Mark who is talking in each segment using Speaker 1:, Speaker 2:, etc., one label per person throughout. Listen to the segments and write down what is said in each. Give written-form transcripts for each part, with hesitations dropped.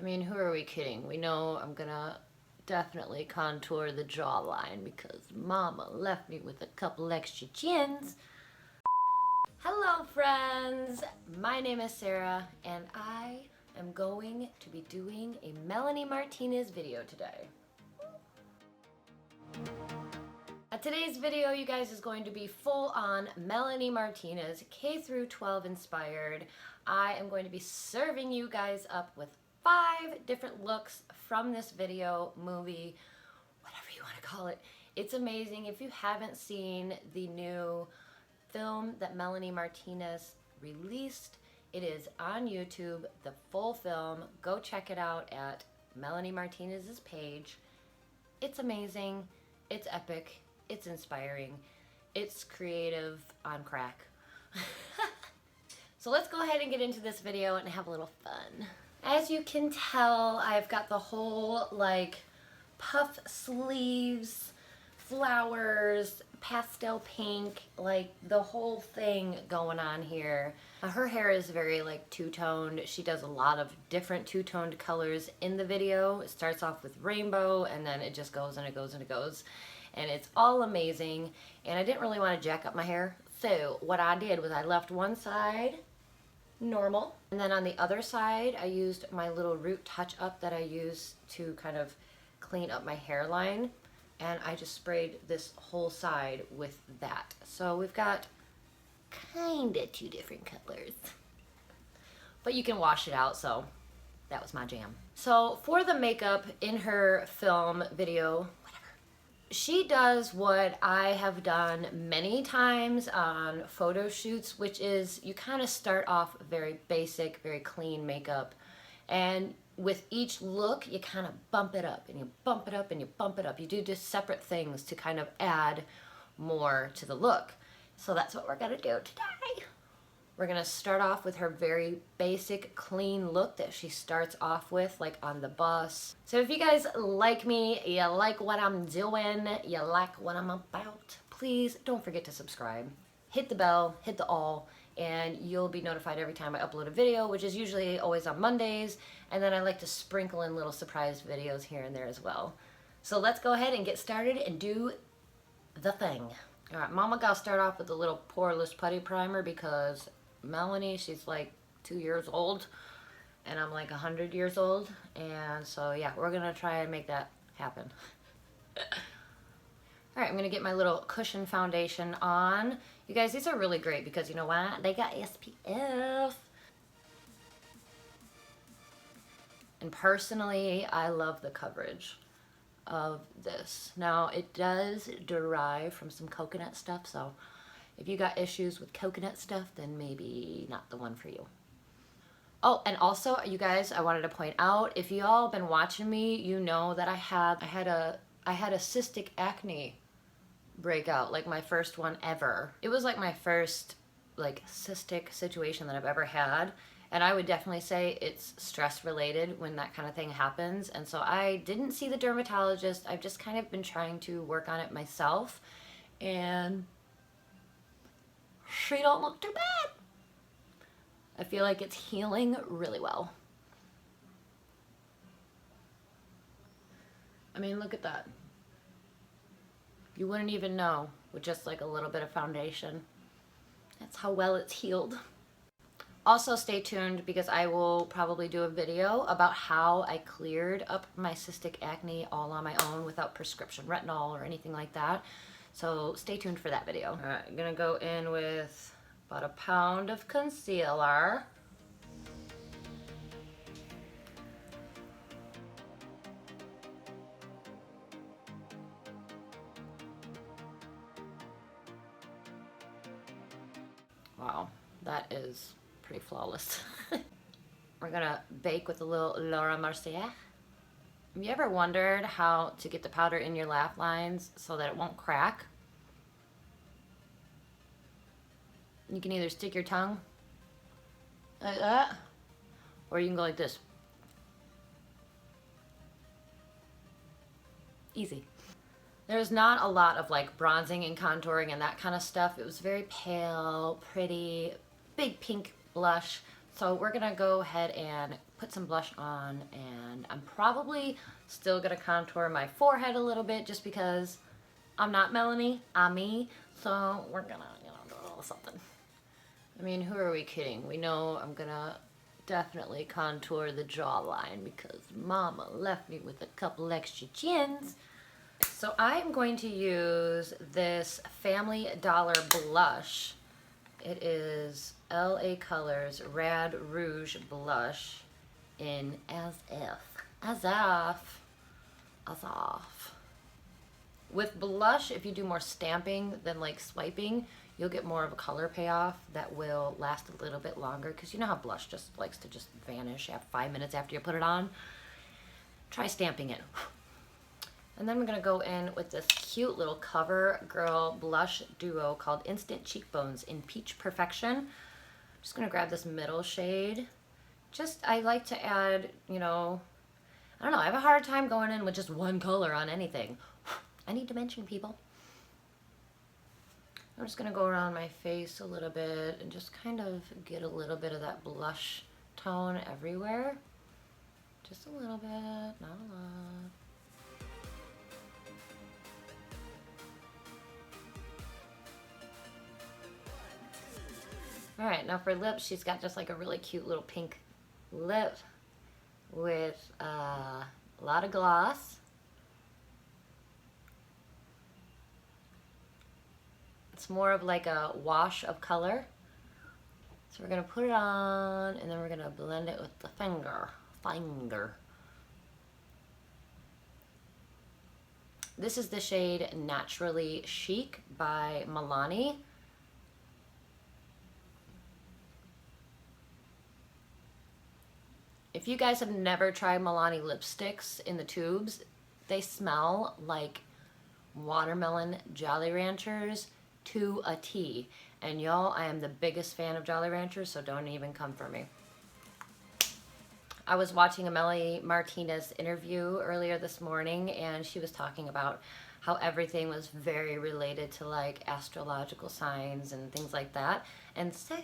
Speaker 1: I mean, who are we kidding? We know I'm gonna definitely contour the jawline because Mama left me with a couple extra chins. Hello friends, my name is Sarah and I am going to be doing a Melanie Martinez video today. Today's video, you guys, is going to be full on Melanie Martinez, K-12 inspired. I am going to be serving you guys up with 5 different looks from this video, movie, whatever you want to call it. It's amazing. If you haven't seen the new film that Melanie Martinez released, it is on YouTube, the full film. Go check it out at Melanie Martinez's page. It's amazing. It's epic. It's inspiring. It's creative on crack. So let's go ahead and get into this video and have a little fun. As you can tell, I've got the whole like puff sleeves, flowers, pastel pink, like the whole thing going on here. Her hair is very like two-toned. She does a lot of different two-toned colors in the video. It starts off with rainbow and then it just goes and it goes and it goes. And it's all amazing. And I didn't really want to jack up my hair. So what I did was I left one side normal. And then on the other side, I used my little root touch-up that I use to kind of clean up my hairline. And I just sprayed this whole side with that. So we've got kind of 2 different colors. But you can wash it out, so that was my jam. So for the makeup in her film video, she does what I have done many times on photo shoots, which is you kind of start off very basic, very clean makeup. And with each look, you kind of bump it up and you bump it up and you bump it up. You do just separate things to kind of add more to the look. So that's what we're gonna do today. We're gonna start off with her very basic, clean look that she starts off with, like on the bus. So if you guys like me, you like what I'm doing, you like what I'm about, please don't forget to subscribe. Hit the bell, hit the all, and you'll be notified every time I upload a video, which is usually always on Mondays. And then I like to sprinkle in little surprise videos here and there as well. So let's go ahead and get started and do the thing. All right, Mama got to start off with a little Poreless Putty Primer because Melanie, she's like 2 years old and I'm like 100 years old, and so yeah, we're gonna try and make that happen. Alright, I'm gonna get my little cushion foundation on. You guys, these are really great because you know what? They got SPF. And personally, I love the coverage of this. Now, it does derive from some coconut stuff, so if you got issues with coconut stuff, then maybe not the one for you. Oh, and also, you guys, I wanted to point out, if y'all been watching me, you know that I had a cystic acne breakout, like my first one ever. It was like my first like cystic situation that I've ever had, and I would definitely say it's stress related when that kind of thing happens. And so I didn't see the dermatologist. I've just kind of been trying to work on it myself, and she don't look too bad. I feel like it's healing really well. I mean, look at that. You wouldn't even know with just like a little bit of foundation. That's how well it's healed. Also stay tuned because I will probably do a video about how I cleared up my cystic acne all on my own without prescription retinol or anything like that. So stay tuned for that video. All right, I'm gonna go in with about 1 pound of concealer. Wow, that is pretty flawless. We're gonna bake with a little Laura Mercier. Have you ever wondered how to get the powder in your laugh lines so that it won't crack? You can either stick your tongue like that, or you can go like this. Easy. There's not a lot of like bronzing and contouring and that kind of stuff. It was very pale, pretty, big pink blush. So we're gonna go ahead and put some blush on, and I'm probably still gonna contour my forehead a little bit just because I'm not Melanie, I'm me. So we're gonna, do a little something. I mean, who are we kidding? We know I'm gonna definitely contour the jawline because Mama left me with a couple extra chins. So I'm going to use this Family Dollar blush. It is LA Colors Rad Rouge Blush in As If. With blush, if you do more stamping than like swiping, you'll get more of a color payoff that will last a little bit longer, because you know how blush just likes to just vanish after 5 minutes after you put it on. Try stamping it. And then we're gonna go in with this cute little CoverGirl blush duo called Instant Cheekbones in Peach Perfection. I'm just gonna grab this middle shade. I like to add, I don't know, I have a hard time going in with just one color on anything. I need dimension, people. I'm just gonna go around my face a little bit and just kind of get a little bit of that blush tone everywhere. Just a little bit, not a lot. All right, now for lips, she's got just like a really cute little pink lip with a lot of gloss. It's more of like a wash of color. So we're gonna put it on and then we're gonna blend it with the finger. This is the shade Naturally Chic by Melanie. If you guys have never tried Melanie lipsticks in the tubes, they smell like watermelon Jolly Ranchers to a T. And y'all, I am the biggest fan of Jolly Ranchers, so don't even come for me. I was watching a Melanie Martinez interview earlier this morning, and she was talking about how everything was very related to like astrological signs and things like that. And so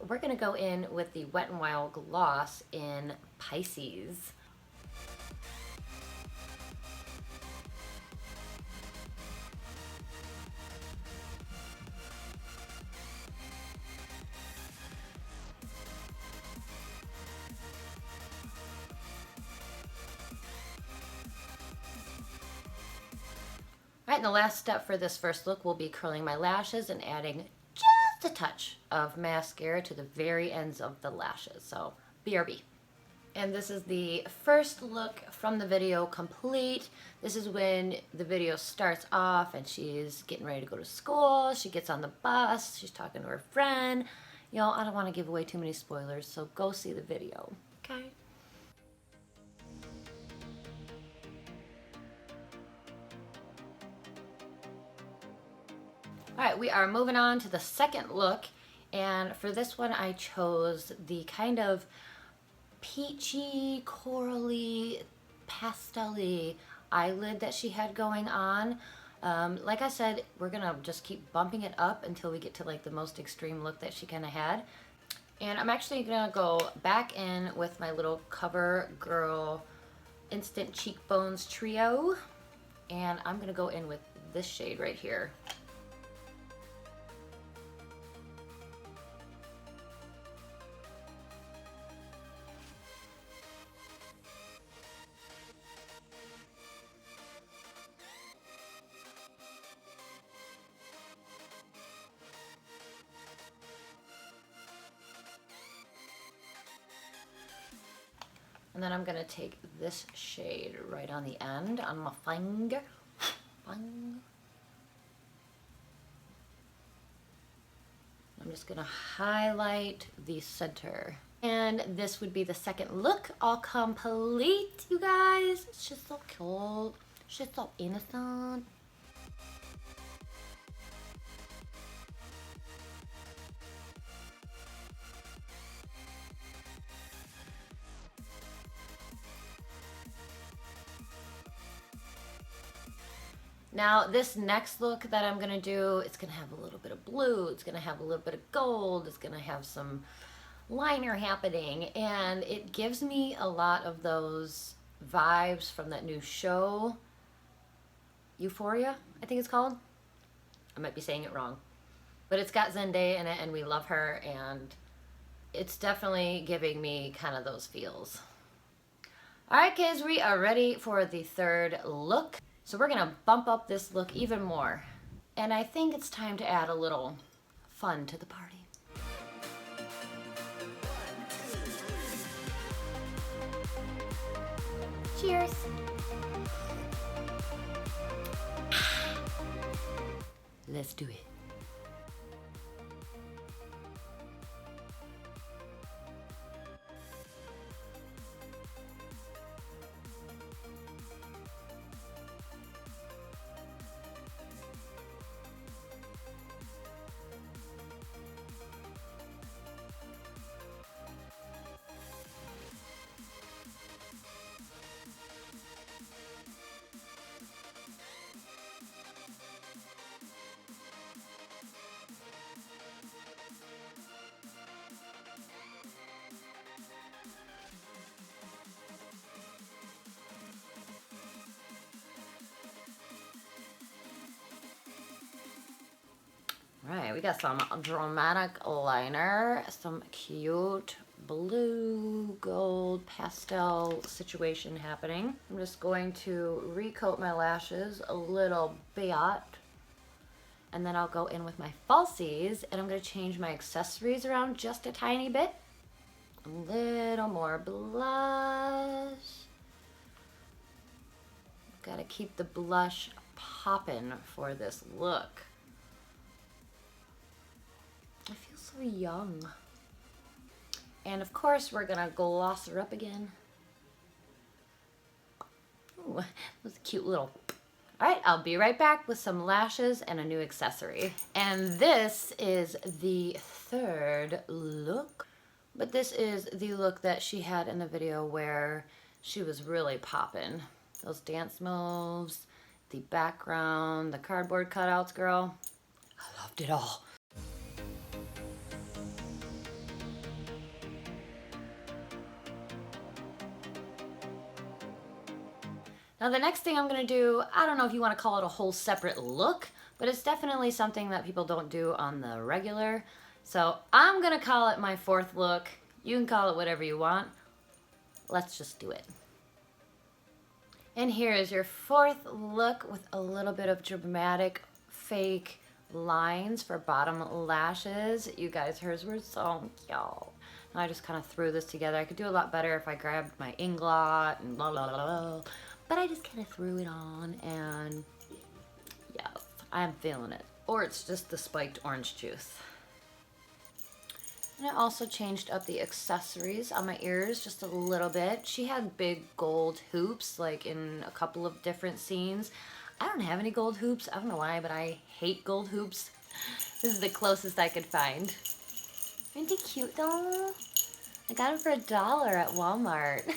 Speaker 1: we're gonna go in with the Wet n Wild gloss in Pisces. All right, and the last step for this first look will be curling my lashes and adding just a touch of mascara to the very ends of the lashes. So BRB. And this is the first look from the video complete. This is when the video starts off and she's getting ready to go to school. She gets on the bus. She's talking to her friend. Y'all, I don't want to give away too many spoilers, so go see the video, okay? All right, we are moving on to the second look, and for this one I chose the kind of peachy, corally, pastel-y eyelid that she had going on. Like I said, we're gonna just keep bumping it up until we get to like the most extreme look that she kind of had. And I'm actually gonna go back in with my little CoverGirl Instant Cheekbones Trio, and I'm gonna go in with this shade right here. And then I'm gonna take this shade right on the end on my finger. I'm just gonna highlight the center. And this would be the second look, all complete, you guys. She's so cute. She's so innocent. Now this next look that I'm gonna do, it's gonna have a little bit of blue, it's gonna have a little bit of gold, it's gonna have some liner happening, and it gives me a lot of those vibes from that new show, Euphoria, I think it's called. I might be saying it wrong, but it's got Zendaya in it, and we love her, and it's definitely giving me kind of those feels. All right, kids, we are ready for the third look. So we're gonna bump up this look even more. And I think it's time to add a little fun to the party. Cheers. Let's do it. Right, we got some dramatic liner, some cute blue gold pastel situation happening. I'm just going to recoat my lashes a little bit, and then I'll go in with my falsies, and I'm going to change my accessories around just a tiny bit. A little more blush. Got to keep the blush popping for this look. I feel so young. And of course, we're gonna gloss her up again. Ooh, that was a cute little. All right, I'll be right back with some lashes and a new accessory. And this is the third look. But this is the look that she had in the video where she was really popping. Those dance moves, the background, the cardboard cutouts, girl. I loved it all. Now the next thing I'm gonna do, I don't know if you wanna call it a whole separate look, but it's definitely something that people don't do on the regular. So I'm gonna call it my fourth look. You can call it whatever you want. Let's just do it. And here is your fourth look with a little bit of dramatic fake lines for bottom lashes. You guys, hers were so cute. I just kind of threw this together. I could do a lot better if I grabbed my inglot and blah, blah, blah, blah. But I just kind of threw it on, and yeah, I'm feeling it. Or it's just the spiked orange juice. And I also changed up the accessories on my ears just a little bit. She had big gold hoops, like in a couple of different scenes. I don't have any gold hoops. I don't know why, but I hate gold hoops. This is the closest I could find. Aren't they cute though? I got them for $1 at Walmart.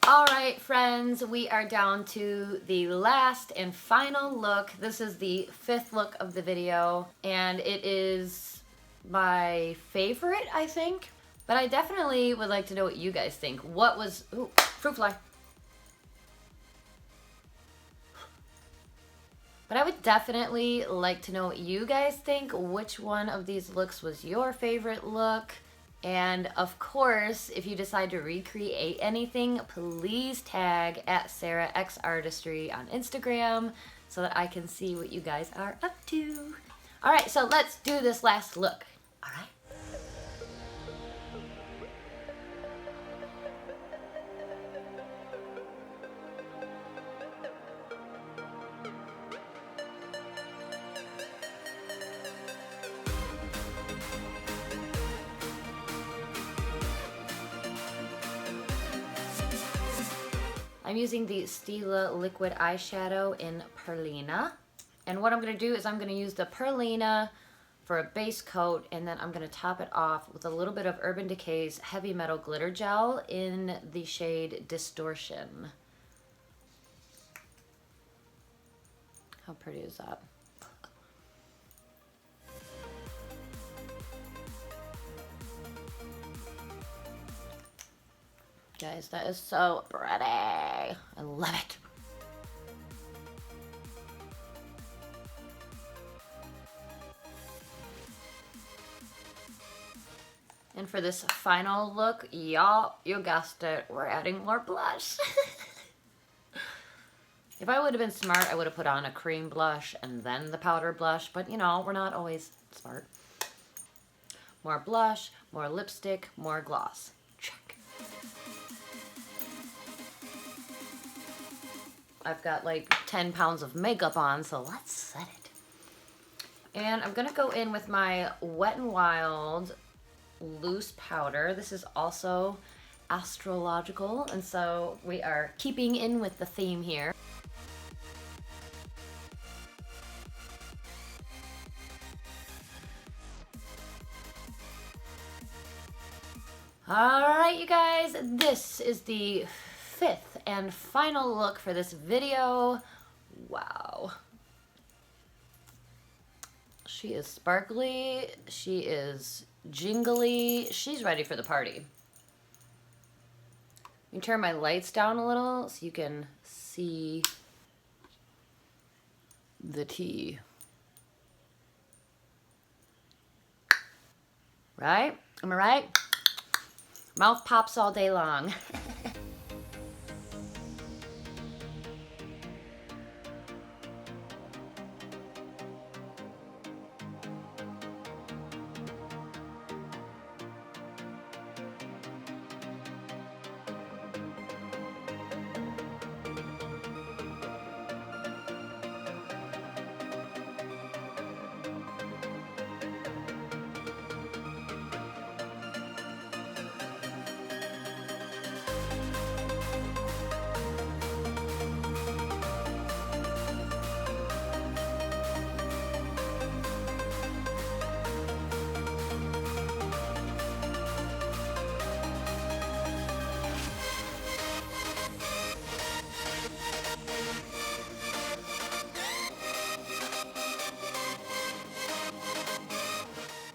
Speaker 1: All right, friends, we are down to the last and final look. This is the fifth look of the video, and it is my favorite, I think. But I definitely would like to know what you guys think. What was, ooh, fruit fly. But I would definitely like to know what you guys think. Which one of these looks was your favorite look? And of course, if you decide to recreate anything, please tag at Sarah X Artistry on Instagram so that I can see what you guys are up to. All right, so let's do this last look. All right. I'm using the Stila liquid eyeshadow in Perlina. And what I'm gonna do is I'm gonna use the Perlina for a base coat, and then I'm gonna top it off with a little bit of Urban Decay's Heavy Metal Glitter Gel in the shade Distortion. How pretty is that? Guys, that is so pretty. I love it. And for this final look, y'all, you guessed it, we're adding more blush. If I would have been smart, I would have put on a cream blush and then the powder blush, but you know, we're not always smart. More blush, more lipstick, more gloss. Check. I've got like 10 pounds of makeup on, so let's set it. And I'm gonna go in with my Wet n Wild loose powder. This is also astrological, and so we are keeping in with the theme here. All right, you guys, this is the 5th and final look for this video. Wow. She is sparkly, she is jingly, she's ready for the party. Let me turn my lights down a little so you can see the tea. Right? Am I right? Mouth pops all day long.